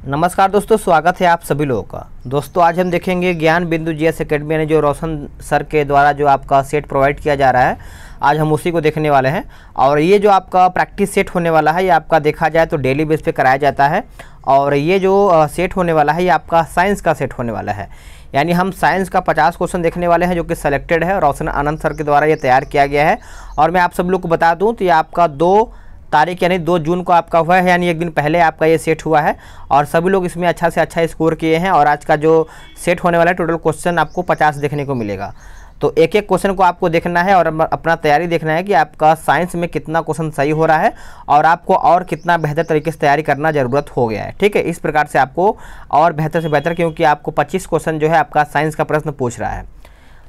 नमस्कार दोस्तों, स्वागत है आप सभी लोगों का। दोस्तों आज हम देखेंगे ज्ञान बिंदु जीएस एकेडमी यानी जो रोशन सर के द्वारा जो आपका सेट प्रोवाइड किया जा रहा है, आज हम उसी को देखने वाले हैं। और ये जो आपका प्रैक्टिस सेट होने वाला है, ये आपका देखा जाए तो डेली बेस पे कराया जाता है। और ये जो सेट होने वाला है, ये आपका साइंस का सेट होने वाला है। यानी हम साइंस का 50 क्वेश्चन देखने वाले हैं, जो कि सेलेक्टेड है, रोशन आनंद सर के द्वारा ये तैयार किया गया है। और मैं आप सब लोग को बता दूँ तो ये आपका 2 तारीख यानी 2 जून को आपका हुआ है, यानी एक दिन पहले आपका ये सेट हुआ है। और सभी लोग इसमें अच्छा से अच्छा स्कोर किए हैं। और आज का जो सेट होने वाला है, टोटल क्वेश्चन आपको 50 देखने को मिलेगा। तो एक एक क्वेश्चन को आपको देखना है और अपना तैयारी देखना है कि आपका साइंस में कितना क्वेश्चन सही हो रहा है और आपको और कितना बेहतर तरीके से तैयारी करना ज़रूरत हो गया है। ठीक है, इस प्रकार से आपको और बेहतर से बेहतर, क्योंकि आपको 25 क्वेश्चन जो है आपका साइंस का प्रश्न पूछ रहा है।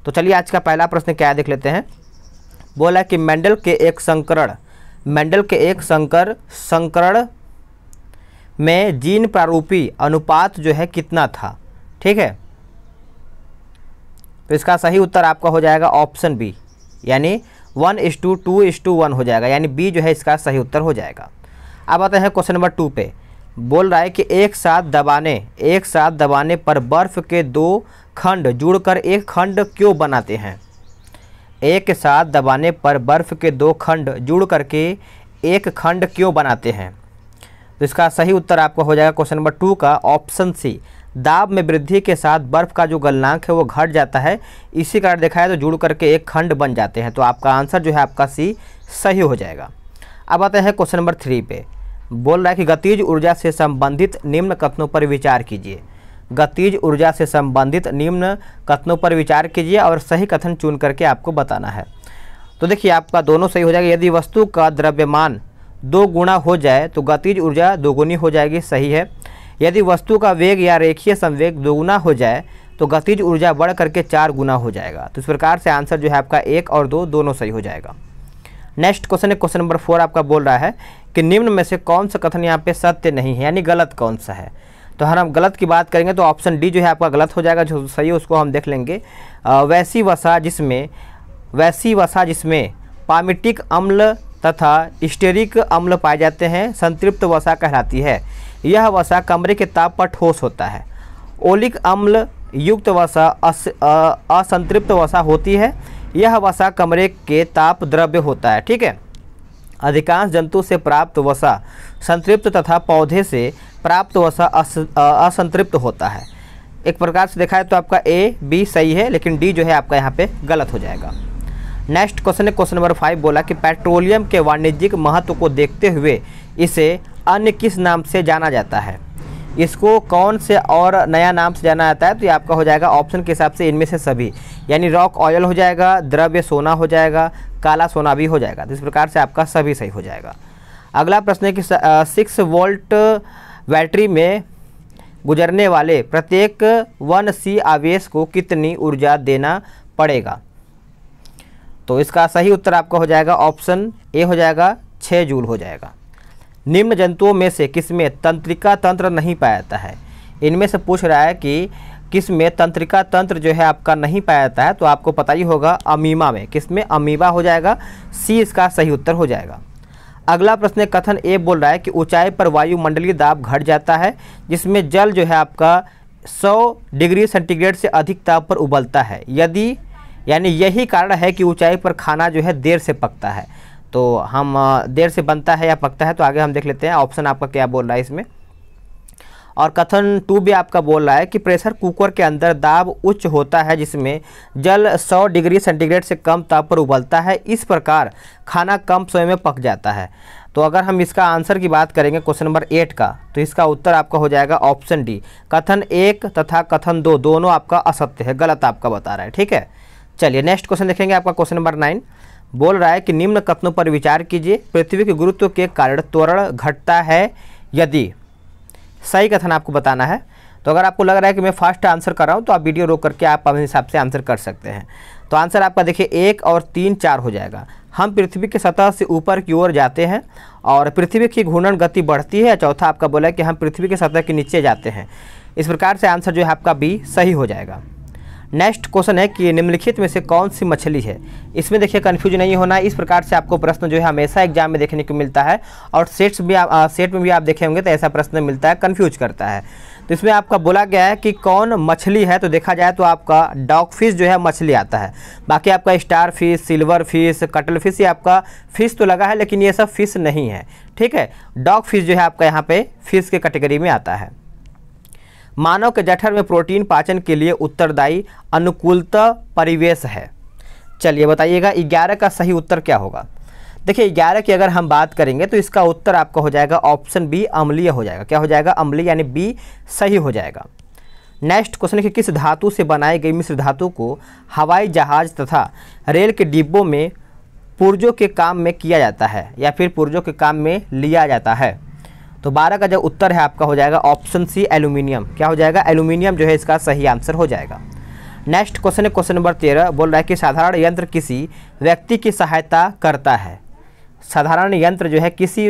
तो चलिए आज का पहला प्रश्न क्या है देख लेते हैं। बोला कि मेंडल के एक संकरण में जीन प्रारूपी अनुपात जो है कितना था। ठीक है, तो इसका सही उत्तर आपका हो जाएगा ऑप्शन बी, यानी 1:2:1 हो जाएगा, यानी बी जो है इसका सही उत्तर हो जाएगा। अब आते हैं क्वेश्चन नंबर 2 पे। बोल रहा है कि एक साथ दबाने पर बर्फ के 2 खंड जुड़कर एक खंड क्यों बनाते हैं। एक साथ दबाने पर बर्फ के 2 खंड जुड़ करके एक खंड क्यों बनाते हैं। तो इसका सही उत्तर आपका हो जाएगा क्वेश्चन नंबर 2 का ऑप्शन सी। दाब में वृद्धि के साथ बर्फ का जो गलनांक है वो घट जाता है, इसी कारण देखा है तो जुड़ करके एक खंड बन जाते हैं। तो आपका आंसर जो है आपका सी सही हो जाएगा। अब आते हैं क्वेश्चन नंबर 3 पे। बोल रहा है कि गतिज ऊर्जा से संबंधित निम्न कथनों पर विचार कीजिए। गतिज ऊर्जा से संबंधित निम्न कथनों पर विचार कीजिए और सही कथन चुन करके आपको बताना है। तो देखिए आपका दोनों सही हो जाएगा। यदि वस्तु का द्रव्यमान 2 गुना हो जाए तो गतिज ऊर्जा 2 गुनी हो जाएगी, सही है। यदि वस्तु का वेग या रेखीय संवेग 2 गुना हो जाए तो गतिज ऊर्जा बढ़ करके 4 गुना हो जाएगा। तो इस प्रकार से आंसर जो है आपका 1 और 2 दोनों सही हो जाएगा। नेक्स्ट क्वेश्चन है क्वेश्चन नंबर 4। आपका बोल रहा है कि निम्न में से कौन सा कथन यहाँ पे सत्य नहीं है, यानी गलत कौन सा है। तो हम गलत की बात करेंगे तो ऑप्शन डी जो है आपका गलत हो जाएगा। जो सही है उसको हम देख लेंगे। वैसी वसा जिसमें पामिटिक अम्ल तथा स्टेरिक अम्ल पाए जाते हैं संतृप्त वसा कहलाती है। यह वसा कमरे के ताप पर ठोस होता है। ओलिक अम्ल युक्त वसा असंतृप्त वसा होती है। यह वसा कमरे के ताप द्रव्य होता है। ठीक है, अधिकांश जंतु से प्राप्त वसा संतृप्त तथा पौधे से प्राप्त वसा असंतृप्त होता है। एक प्रकार से देखा है तो आपका ए बी सही है, लेकिन डी जो है आपका यहाँ पे गलत हो जाएगा। नेक्स्ट क्वेश्चन है क्वेश्चन नंबर 5। बोला कि पेट्रोलियम के वाणिज्यिक महत्व को देखते हुए इसे अन्य किस नाम से जाना जाता है। इसको कौन से और नया नाम से जाना जाता है। तो ये आपका हो जाएगा ऑप्शन के हिसाब से इनमें से सभी, यानी रॉक ऑयल हो जाएगा, द्रव्य सोना हो जाएगा, काला सोना भी हो जाएगा। तो इस प्रकार से आपका सभी सही हो जाएगा। अगला प्रश्न है कि 6 वोल्ट बैटरी में गुजरने वाले प्रत्येक 1C आवेश को कितनी ऊर्जा देना पड़ेगा। तो इसका सही उत्तर आपका हो जाएगा ऑप्शन ए हो जाएगा 6 जूल हो जाएगा। निम्न जंतुओं में से किसमें तंत्रिका तंत्र नहीं पाया जाता है। इनमें से पूछ रहा है कि किसमें तंत्रिका तंत्र जो है आपका नहीं पाया जाता है। तो आपको पता ही होगा अमीबा में, किसमें अमीबा हो जाएगा, सी इसका सही उत्तर हो जाएगा। अगला प्रश्न कथन ए बोल रहा है कि ऊंचाई पर वायुमंडलीय दाब घट जाता है, जिसमें जल जो है आपका 100 डिग्री सेंटीग्रेड से अधिक ताप पर उबलता है। यदि यानी यही कारण है कि ऊंचाई पर खाना जो है देर से पकता है। तो हम देर से बनता है या पकता है, तो आगे हम देख लेते हैं ऑप्शन आपका क्या बोल रहा है इसमें। और कथन 2 भी आपका बोल रहा है कि प्रेशर कुकर के अंदर दाब उच्च होता है, जिसमें जल 100 डिग्री सेंटीग्रेड से कम ताप पर उबलता है। इस प्रकार खाना कम समय में पक जाता है। तो अगर हम इसका आंसर की बात करेंगे क्वेश्चन नंबर 8 का, तो इसका उत्तर आपका हो जाएगा ऑप्शन डी। कथन 1 तथा कथन 2 दोनों आपका असत्य है, गलत आपका बता रहा है। ठीक है, चलिए नेक्स्ट क्वेश्चन देखेंगे आपका क्वेश्चन नंबर 9। बोल रहा है कि निम्न कथनों पर विचार कीजिए। पृथ्वी के गुरुत्व के कारण त्वरण घटता है यदि। सही कथन आपको बताना है। तो अगर आपको लग रहा है कि मैं फास्ट आंसर कर रहा हूँ तो आप वीडियो रोक करके आप अपने हिसाब से आंसर कर सकते हैं। तो आंसर आपका देखिए 1 और 3 4 हो जाएगा। हम पृथ्वी की सतह से ऊपर की ओर जाते हैं और पृथ्वी की घूर्णन गति बढ़ती है। चौथा आपका बोला है कि हम पृथ्वी की सतह के नीचे जाते हैं। इस प्रकार से आंसर जो है आपका बी सही हो जाएगा। नेक्स्ट क्वेश्चन है कि निम्नलिखित में से कौन सी मछली है। इसमें देखिए कन्फ्यूज नहीं होना है, इस प्रकार से आपको प्रश्न जो है हमेशा एग्जाम में देखने को मिलता है और सेट में भी आप देखे होंगे तो ऐसा प्रश्न मिलता है, कन्फ्यूज करता है। तो इसमें आपका बोला गया है कि कौन मछली है, तो देखा जाए तो आपका डॉग फिश जो है मछली आता है। बाकी आपका star fish, silver fish, cuttle fish, ये आपका फिश तो लगा है लेकिन ये सब फिश नहीं है, ठीक है। डॉग फिश जो है आपका यहाँ पे फिश के कैटेगरी में आता है। मानव के जठर में प्रोटीन पाचन के लिए उत्तरदायी अनुकूलता परिवेश है। चलिए बताइएगा 11 का सही उत्तर क्या होगा। देखिए 11 की अगर हम बात करेंगे तो इसका उत्तर आपका हो जाएगा ऑप्शन बी, अम्लीय हो जाएगा। क्या हो जाएगा? अम्लीय, यानी बी सही हो जाएगा। नेक्स्ट क्वेश्चन है कि किस धातु से बनाई गई मिश्र धातु को हवाई जहाज तथा रेल के डिब्बों में पुर्जों के काम में किया जाता है या फिर पुर्जों के काम में लिया जाता है। तो 12 का जो उत्तर है आपका हो जाएगा ऑप्शन सी, एल्यूमिनियम। क्या हो जाएगा? एल्यूमिनियम जो है इसका सही आंसर हो जाएगा। नेक्स्ट क्वेश्चन है क्वेश्चन नंबर 13, बोल रहा है कि साधारण यंत्र किसी व्यक्ति की सहायता करता है। साधारण यंत्र जो है किसी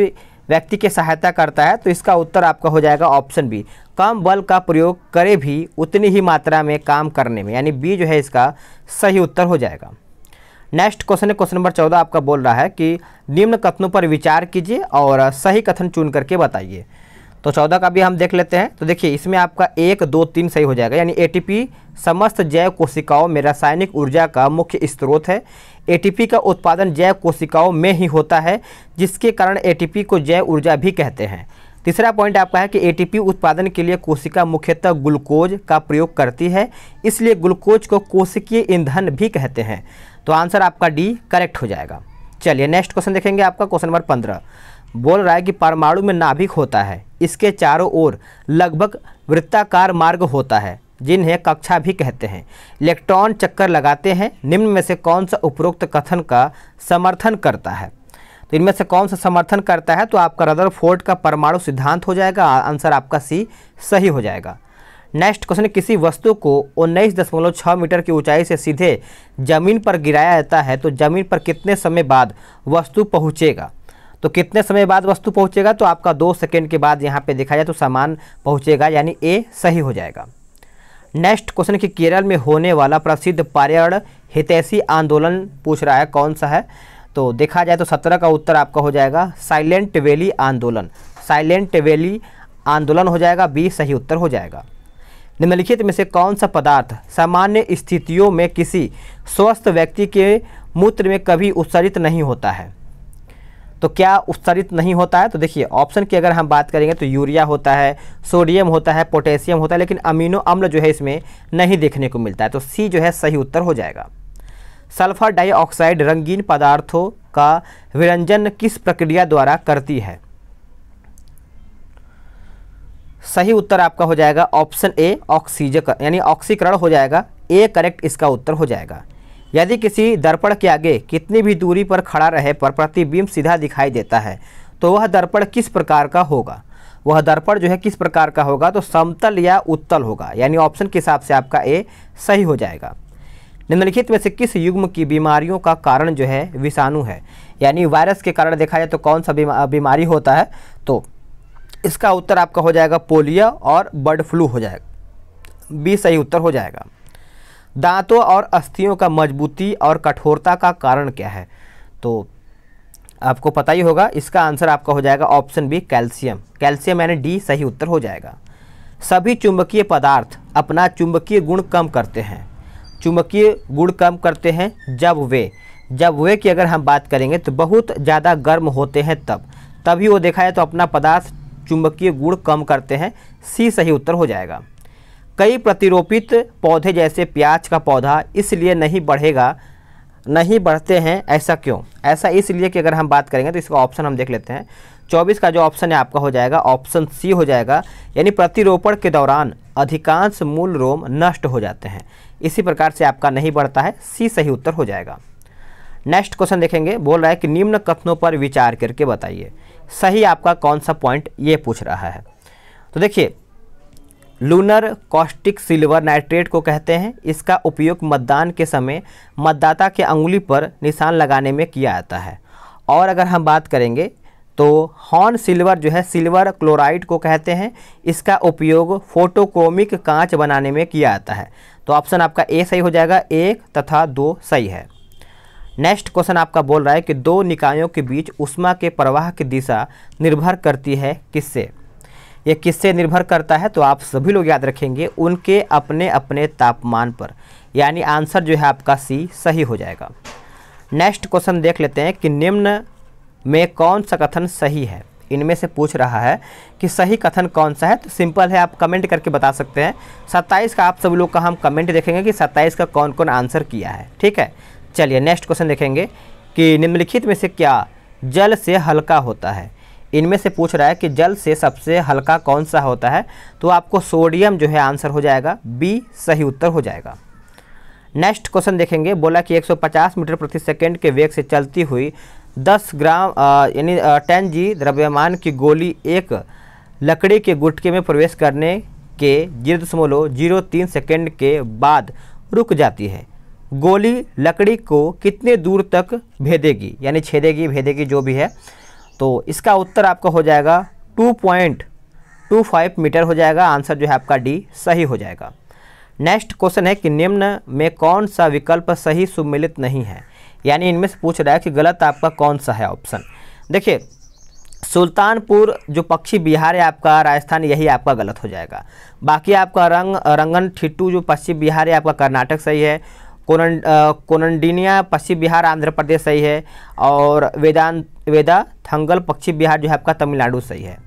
व्यक्ति की सहायता करता है, तो इसका उत्तर आपका हो जाएगा ऑप्शन बी, कम बल का प्रयोग करे भी उतनी ही मात्रा में काम करने में, यानी बी जो है इसका सही उत्तर हो जाएगा। नेक्स्ट क्वेश्चन है क्वेश्चन नंबर 14, आपका बोल रहा है कि निम्न कथनों पर विचार कीजिए और सही कथन चुन करके बताइए। तो 14 का भी हम देख लेते हैं। तो देखिए इसमें आपका 1, 2, 3 सही हो जाएगा, यानी एटीपी समस्त जैव कोशिकाओं में रासायनिक ऊर्जा का मुख्य स्रोत है। एटीपी का उत्पादन जैव कोशिकाओं में ही होता है, जिसके कारण एटीपी को जैव ऊर्जा भी कहते हैं। तीसरा पॉइंट आपका है कि एटीपी उत्पादन के लिए कोशिका मुख्यतः ग्लूकोज का प्रयोग करती है, इसलिए ग्लूकोज को कोशिकीय ईंधन भी कहते हैं। तो आंसर आपका डी करेक्ट हो जाएगा। चलिए नेक्स्ट क्वेश्चन देखेंगे, आपका क्वेश्चन नंबर 15 बोल रहा है कि परमाणु में नाभिक होता है, इसके चारों ओर लगभग वृत्ताकार मार्ग होता है, जिन्हें कक्षा भी कहते हैं। इलेक्ट्रॉन चक्कर लगाते हैं, निम्न में से कौन सा उपरोक्त कथन का समर्थन करता है। तो इनमें से कौन सा समर्थन करता है, तो आपका रदरफोर्ड का परमाणु सिद्धांत हो जाएगा। आंसर आपका सी सही हो जाएगा। नेक्स्ट क्वेश्चन, किसी वस्तु को 19.6 मीटर की ऊंचाई से सीधे जमीन पर गिराया जाता है, तो जमीन पर कितने समय बाद वस्तु पहुंचेगा। तो कितने समय बाद वस्तु पहुंचेगा, तो आपका 2 सेकेंड के बाद यहाँ पे देखा जाए तो सामान पहुंचेगा, यानी ए सही हो जाएगा। नेक्स्ट क्वेश्चन कि केरल में होने वाला प्रसिद्ध पर्यावरण हितैषी आंदोलन पूछ रहा है, कौन सा है। तो देखा जाए तो 17 का उत्तर आपका हो जाएगा साइलेंट वैली आंदोलन। साइलेंट वैली आंदोलन हो जाएगा, बी सही उत्तर हो जाएगा। निम्नलिखित में से कौन सा पदार्थ सामान्य स्थितियों में किसी स्वस्थ व्यक्ति के मूत्र में कभी उत्सर्जित नहीं होता है। तो क्या उत्सर्जित नहीं होता है, तो देखिए ऑप्शन की अगर हम बात करेंगे तो यूरिया होता है, सोडियम होता है, पोटेशियम होता है, लेकिन अमीनो अम्ल जो है इसमें नहीं देखने को मिलता है। तो सी जो है सही उत्तर हो जाएगा। सल्फर डाइऑक्साइड रंगीन पदार्थों का विरंजन किस प्रक्रिया द्वारा करती है। सही उत्तर आपका हो जाएगा ऑप्शन ए, ऑक्सीजन यानी ऑक्सीकरण हो जाएगा। ए करेक्ट इसका उत्तर हो जाएगा। यदि किसी दर्पण के आगे कितनी भी दूरी पर खड़ा रहे पर प्रतिबिंब सीधा दिखाई देता है, तो वह दर्पण किस प्रकार का होगा। वह दर्पण जो है किस प्रकार का होगा, तो समतल या उत्तल होगा, यानी ऑप्शन के हिसाब से आपका ए सही हो जाएगा। निम्नलिखित में से किस युग्म की बीमारियों का कारण जो है विषाणु है, यानी वायरस के कारण देखा जाए तो कौन सा बीमारी होता है, तो इसका उत्तर आपका हो जाएगा पोलियो और बर्ड फ्लू हो जाएगा, बी सही उत्तर हो जाएगा। दांतों और अस्थियों का मजबूती और कठोरता का कारण क्या है, तो आपको पता ही होगा, इसका आंसर आपका हो जाएगा ऑप्शन बी, कैल्शियम। कैल्शियम यानी डी सही उत्तर हो जाएगा। सभी चुंबकीय पदार्थ अपना चुंबकीय गुण कम करते हैं। चुंबकीय गुण कम करते हैं जब वे की अगर हम बात करेंगे तो बहुत ज़्यादा गर्म होते हैं, तभी वो देखा जाए तो अपना पदार्थ चुंबकीय गुण कम करते हैं, सी सही उत्तर हो जाएगा। कई प्रतिरोपित पौधे जैसे प्याज का पौधा इसलिए नहीं बढ़ते हैं, ऐसा क्यों। ऐसा इसलिए कि अगर हम बात करेंगे तो इसका ऑप्शन हम देख लेते हैं। 24 का जो ऑप्शन है आपका हो जाएगा ऑप्शन सी हो जाएगा, यानी प्रतिरोपण के दौरान अधिकांश मूल रोम नष्ट हो जाते हैं, इसी प्रकार से आपका नहीं बढ़ता है, सी सही उत्तर हो जाएगा। नेक्स्ट क्वेश्चन देखेंगे, बोल रहा है कि निम्न कथनों पर विचार करके बताइए सही आपका कौन सा पॉइंट ये पूछ रहा है। तो देखिए लूनर कॉस्टिक सिल्वर नाइट्रेट को कहते हैं। इसका उपयोग मतदान के समय मतदाता के अंगुली पर निशान लगाने में किया जाता है। और अगर हम बात करेंगे तो हॉर्न सिल्वर जो है सिल्वर क्लोराइड को कहते हैं। इसका उपयोग फोटोक्रोमिक कांच बनाने में किया जाता है। तो ऑप्शन आपका ए सही हो जाएगा, 1 तथा 2 सही है। नेक्स्ट क्वेश्चन आपका बोल रहा है कि दो निकायों के बीच ऊष्मा के प्रवाह की दिशा निर्भर करती है किससे? ये किससे निर्भर करता है? तो आप सभी लोग याद रखेंगे उनके अपने अपने तापमान पर, यानी आंसर जो है आपका सी सही हो जाएगा। नेक्स्ट क्वेश्चन देख लेते हैं कि निम्न में कौन सा कथन सही है। इनमें से पूछ रहा है कि सही कथन कौन सा है। तो सिंपल है, आप कमेंट करके बता सकते हैं। 27 का आप सभी लोग का हम कमेंट देखेंगे कि 27 का कौन कौन आंसर किया है। ठीक है, चलिए नेक्स्ट क्वेश्चन देखेंगे कि निम्नलिखित में से क्या जल से हल्का होता है। इनमें से पूछ रहा है कि जल से सबसे हल्का कौन सा होता है। तो आपको सोडियम जो है आंसर हो जाएगा, बी सही उत्तर हो जाएगा। नेक्स्ट क्वेश्चन देखेंगे, बोला कि 150 मीटर प्रति सेकंड के वेग से चलती हुई 10 ग्राम यानी 10 जी द्रव्यमान की गोली एक लकड़ी के गुटके में प्रवेश करने के 0.03 सेकंड के बाद रुक जाती है। गोली लकड़ी को कितने दूर तक भेदेगी, यानी छेदेगी भेदेगी जो भी है। तो इसका उत्तर आपका हो जाएगा 2.25 मीटर हो जाएगा। आंसर जो है आपका डी सही हो जाएगा। नेक्स्ट क्वेश्चन है कि निम्न में कौन सा विकल्प सही सुमेलित नहीं है, यानी इनमें से पूछ रहा है कि गलत आपका कौन सा है ऑप्शन। देखिए, सुल्तानपुर जो पश्चिम बिहार है आपका राजस्थान, यही आपका गलत हो जाएगा। बाकी आपका रंगनथिट्टू जो पश्चिम बिहार है आपका कर्नाटक सही है। कोनंडिनिया पश्चिम बिहार आंध्र प्रदेश सही है। और वेदाथंगल पश्चिम बिहार जो है आपका तमिलनाडु सही है।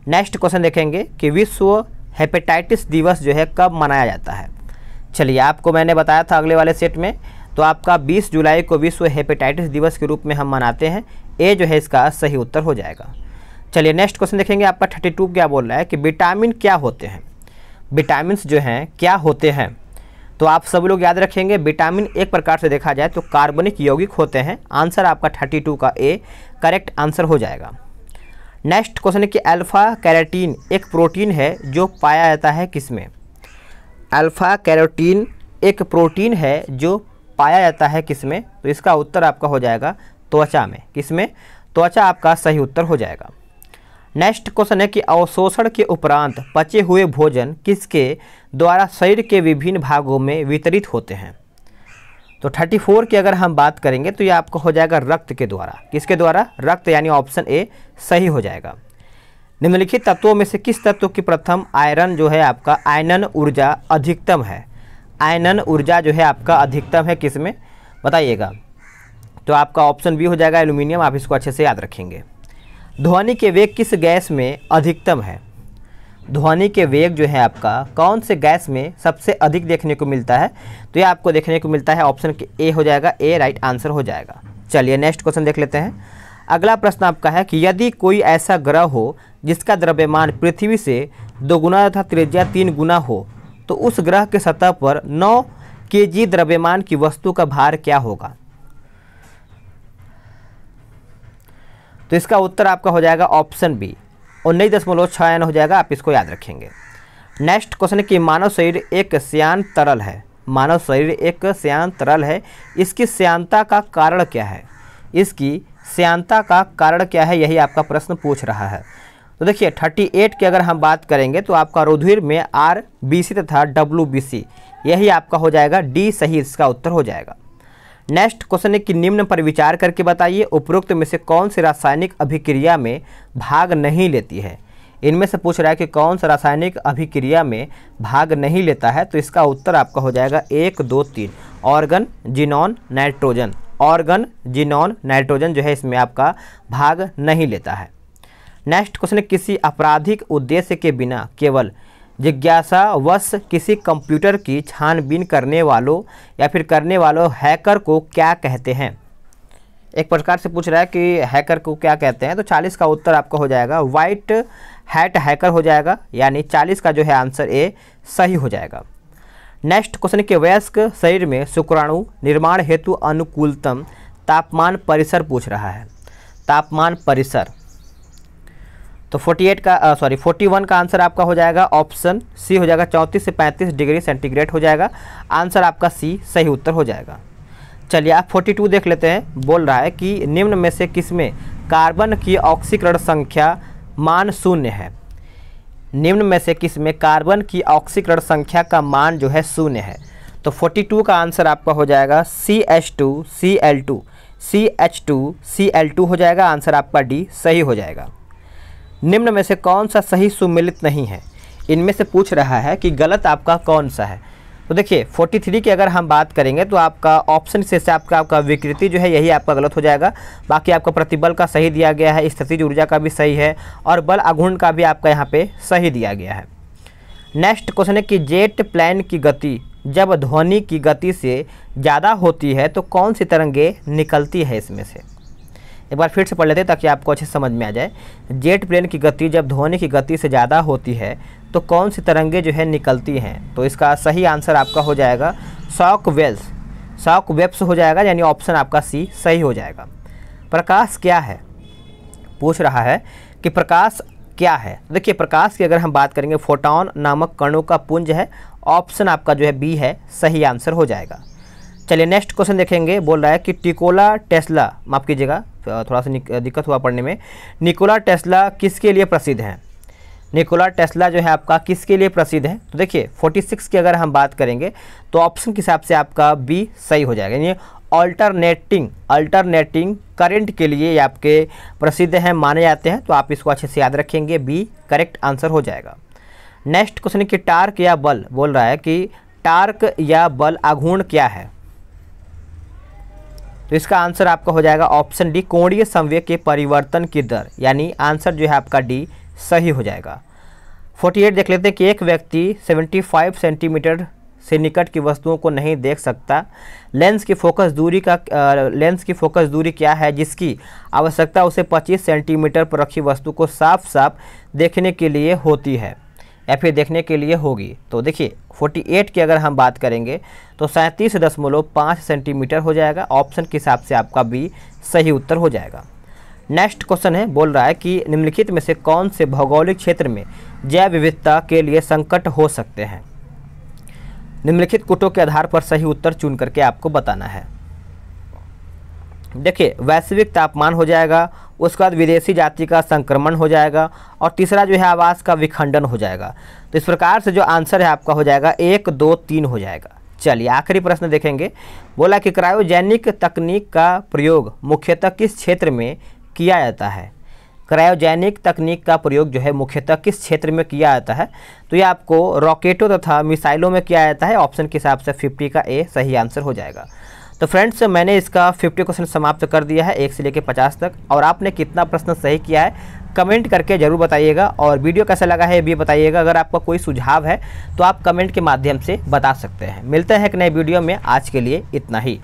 नेक्स्ट क्वेश्चन देखेंगे कि विश्व हेपेटाइटिस दिवस जो है कब मनाया जाता है। चलिए, आपको मैंने बताया था अगले वाले सेट में, तो आपका 20 जुलाई को विश्व हेपेटाइटिस दिवस के रूप में हम मनाते हैं। ए जो है इसका सही उत्तर हो जाएगा। चलिए नेक्स्ट क्वेश्चन देखेंगे, आपका 32 क्या बोल रहा है कि विटामिन क्या होते हैं। विटामिन जो हैं क्या होते हैं, तो आप सभी लोग याद रखेंगे विटामिन एक प्रकार से देखा जाए तो कार्बनिक यौगिक होते हैं। आंसर आपका 32 का ए करेक्ट आंसर हो जाएगा। नेक्स्ट क्वेश्चन है कि अल्फा कैरोटीन एक प्रोटीन है जो पाया जाता है किसमें। अल्फा कैरोटीन एक प्रोटीन है जो पाया जाता है किसमें, तो इसका उत्तर आपका हो जाएगा त्वचा में। किसमें? त्वचा आपका सही उत्तर हो जाएगा। नेक्स्ट क्वेश्चन है कि अवशोषण के उपरांत पचे हुए भोजन किसके द्वारा शरीर के विभिन्न भागों में वितरित होते हैं। तो 34 की अगर हम बात करेंगे तो ये आपको हो जाएगा रक्त के द्वारा। किसके द्वारा? रक्त, यानी ऑप्शन ए सही हो जाएगा। निम्नलिखित तत्वों में से किस तत्व की प्रथम आयरन जो है आपका आयनन ऊर्जा अधिकतम है। आयनन ऊर्जा जो है आपका अधिकतम है किसमें, बताइएगा। तो आपका ऑप्शन बी हो जाएगा एल्यूमिनियम। आप इसको अच्छे से याद रखेंगे। ध्वनि के वेग किस गैस में अधिकतम है। ध्वनि के वेग जो है आपका कौन से गैस में सबसे अधिक देखने को मिलता है, तो ये आपको देखने को मिलता है ऑप्शन ए हो जाएगा, ए राइट आंसर हो जाएगा। चलिए नेक्स्ट क्वेश्चन देख लेते हैं। अगला प्रश्न आपका है कि यदि कोई ऐसा ग्रह हो जिसका द्रव्यमान पृथ्वी से 2 गुना तथा त्रिज्या 3 गुना हो, तो उस ग्रह के सतह पर 9 kg द्रव्यमान की वस्तु का भार क्या होगा। तो इसका उत्तर आपका हो जाएगा ऑप्शन बी 19.6 हो जाएगा। आप इसको याद रखेंगे। नेक्स्ट क्वेश्चन है कि मानव शरीर एक श्यान तरल है। मानव शरीर एक श्यान तरल है, इसकी श्यानता का कारण क्या है। इसकी श्यानता का कारण क्या है, यही आपका प्रश्न पूछ रहा है। तो देखिए 38 की अगर हम बात करेंगे तो आपका रुधिर में RBC तथा WBC, यही आपका हो जाएगा डी सही इसका उत्तर हो जाएगा। नेक्स्ट क्वेश्चन है कि निम्न पर विचार करके बताइए उपरोक्त में से कौन सी रासायनिक अभिक्रिया में भाग नहीं लेती है। इनमें से पूछ रहा है कि कौन सा रासायनिक अभिक्रिया में भाग नहीं लेता है, तो इसका उत्तर आपका हो जाएगा 1, 2, 3 organ xenon nitrogen. Organ xenon nitrogen जो है इसमें आपका भाग नहीं लेता है। नेक्स्ट क्वेश्चन है किसी आपराधिक उद्देश्य के बिना केवल जिज्ञासावश किसी कंप्यूटर की छानबीन करने वालों या फिर करने वालों हैकर को क्या कहते हैं। एक प्रकार से पूछ रहा है कि हैकर को क्या कहते हैं, तो 40 का उत्तर आपका हो जाएगा वाइट हैट हैकर हो जाएगा, यानी 40 का जो है आंसर ए सही हो जाएगा। नेक्स्ट क्वेश्चन के वयस्क शरीर में शुक्राणु निर्माण हेतु अनुकूलतम तापमान परिसर पूछ रहा है। तापमान परिसर तो 41 का आंसर आपका हो जाएगा ऑप्शन सी हो जाएगा 34 से 35 डिग्री सेंटीग्रेड हो जाएगा। आंसर आपका सी सही उत्तर हो जाएगा। चलिए आप 42 देख लेते हैं। बोल रहा है कि निम्न में से किसमें कार्बन की ऑक्सीकरण संख्या मान 0 है। निम्न में से किस में कार्बन की ऑक्सीकरण संख्या का मान जो है 0 है। तो 42 का आंसर आपका हो जाएगा CH2Cl2, CH2Cl2 हो जाएगा। आंसर आपका डी सही हो जाएगा। निम्न में से कौन सा सही सुमेलित नहीं है, इनमें से पूछ रहा है कि गलत आपका कौन सा है। तो देखिए 43 की अगर हम बात करेंगे तो आपका ऑप्शन से आपका विकृति जो है यही आपका गलत हो जाएगा। बाकी आपका प्रतिबल का सही दिया गया है, स्थितिज ऊर्जा का भी सही है और बल आघूर्ण का भी आपका यहाँ पे सही दिया गया है। नेक्स्ट क्वेश्चन है कि जेट प्लेन की गति जब ध्वनि की गति से ज़्यादा होती है तो कौन सी तरंगे निकलती है इसमें से। एक बार फिर से पढ़ लेते हैं ताकि आपको अच्छे समझ में आ जाए। जेट प्लेन की गति जब ध्वनि की गति से ज़्यादा होती है तो कौन सी तरंगे जो है निकलती हैं। तो इसका सही आंसर आपका हो जाएगा शॉक वेव्स हो जाएगा, यानी ऑप्शन आपका सी सही हो जाएगा। प्रकाश क्या है, पूछ रहा है कि प्रकाश क्या है। देखिए प्रकाश की अगर हम बात करेंगे फोटॉन नामक कणों का पुंज है। ऑप्शन आपका जो है बी है, सही आंसर हो जाएगा। चलिए नेक्स्ट क्वेश्चन देखेंगे। बोल रहा है कि निकोला टेस्ला, माफ़ कीजिएगा थोड़ा सा दिक्कत हुआ पढ़ने में, निकोला टेस्ला किसके लिए प्रसिद्ध हैं। निकोला टेस्ला जो है आपका किसके लिए प्रसिद्ध है। तो देखिए 46 की अगर हम बात करेंगे तो ऑप्शन के हिसाब से आपका बी सही हो जाएगा, यानी अल्टरनेटिंग करंट के लिए ये आपके प्रसिद्ध हैं, माने जाते हैं। तो आप इसको अच्छे से याद रखेंगे, बी करेक्ट आंसर हो जाएगा। नेक्स्ट क्वेश्चन कि टार्क या बल, बोल रहा है कि टार्क या बल आघूर्ण क्या है। तो इसका आंसर आपका हो जाएगा ऑप्शन डी कोणीय संवेग के परिवर्तन की दर, यानी आंसर जो है आपका डी सही हो जाएगा। 48 देख लेते हैं कि एक व्यक्ति 75 सेंटीमीटर से निकट की वस्तुओं को नहीं देख सकता। लेंस की फोकस दूरी क्या है जिसकी आवश्यकता उसे 25 सेंटीमीटर पर रखी वस्तु को साफ साफ देखने के लिए होती है या फिर देखने के लिए होगी। तो देखिए 48 की अगर हम बात करेंगे तो 37.5 सेंटीमीटर हो जाएगा। ऑप्शन के हिसाब से आपका बी सही उत्तर हो जाएगा। नेक्स्ट क्वेश्चन है, बोल रहा है कि निम्नलिखित में से कौन से भौगोलिक क्षेत्र में जैव विविधता के लिए संकट हो सकते हैं। निम्नलिखित कूटों के आधार पर सही उत्तर चुन करके आपको बताना है। देखिए वैश्विक तापमान हो जाएगा, उसके बाद विदेशी जाति का संक्रमण हो जाएगा और तीसरा जो है आवास का विखंडन हो जाएगा। तो इस प्रकार से जो आंसर है आपका हो जाएगा 1, 2, 3 हो जाएगा। चलिए आखिरी प्रश्न देखेंगे। बोला कि क्रायोजेनिक तकनीक का प्रयोग मुख्यतः किस क्षेत्र में किया जाता है। क्रायोजेनिक तकनीक का प्रयोग जो है मुख्यतः किस क्षेत्र में किया जाता है। तो ये आपको रॉकेटों तथा मिसाइलों में किया जाता है। ऑप्शन के हिसाब से 50 का ए सही आंसर हो जाएगा। तो फ्रेंड्स मैंने इसका 50 क्वेश्चन समाप्त कर दिया है 1 से लेकर 50 तक। और आपने कितना प्रश्न सही किया है कमेंट करके ज़रूर बताइएगा और वीडियो कैसा लगा है ये भी बताइएगा। अगर आपका कोई सुझाव है तो आप कमेंट के माध्यम से बता सकते हैं। मिलते हैं एक नए वीडियो में, आज के लिए इतना ही।